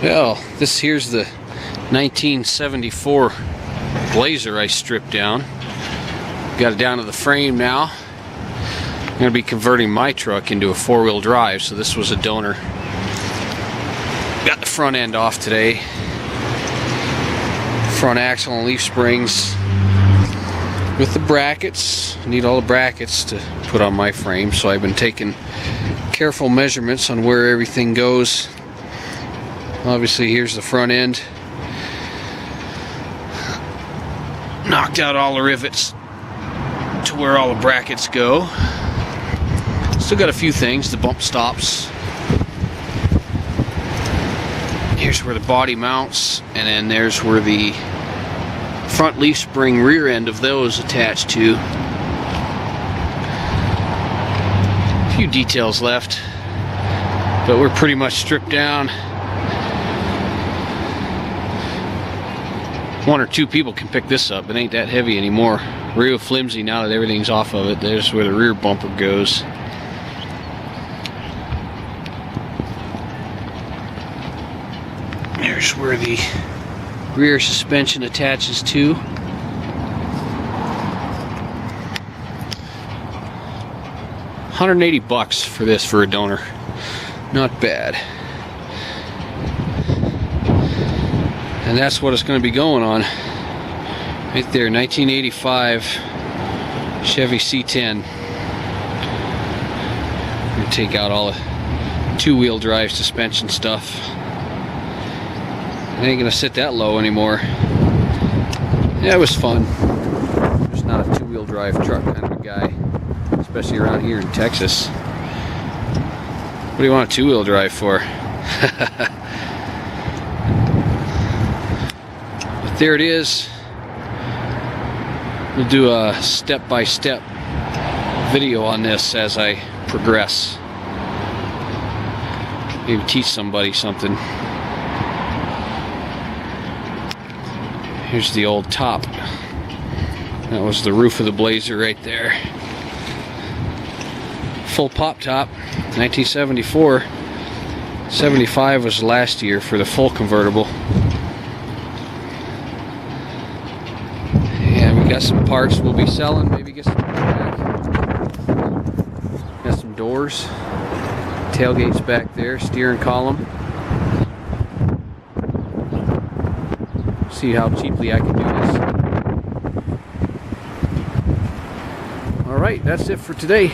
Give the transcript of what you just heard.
Well, this here's the 1974 Blazer I stripped down. Got it down to the frame now. I'm going to be converting my truck into a four-wheel drive, so this was a donor. Got the front end off today. Front axle and leaf springs with the brackets. I need all the brackets to put on my frame, so I've been taking careful measurements on where everything goes. Obviously, here's the front end. Knocked out all the rivets to where all the brackets go. Still got a few things, the bump stops. Here's where the body mounts, and then there's where the front leaf spring rear end of those attached to. A few details left, but we're pretty much stripped down. One or two people can pick this up. It ain't that heavy anymore. Real flimsy now that everything's off of it. There's where the rear bumper goes. There's where the rear suspension attaches to. $180 for this for a donor. Not bad. And that's what it's going to be going on. Right there, 1985 Chevy C10. I'm going to take out all the two-wheel drive suspension stuff. I ain't going to sit that low anymore. Yeah, it was fun. I'm just not a two-wheel drive truck kind of a guy, especially around here in Texas. What do you want a two-wheel drive for? There it is. We'll do a step-by-step video on this as I progress. Maybe teach somebody something. Here's the old top. That was the roof of the Blazer right there. Full pop top, 1974. 75 was last year for the full convertible. Got some parts we'll be selling, maybe get some back. Got some doors, tailgates back there, steering column. See how cheaply I can do this. Alright, that's it for today.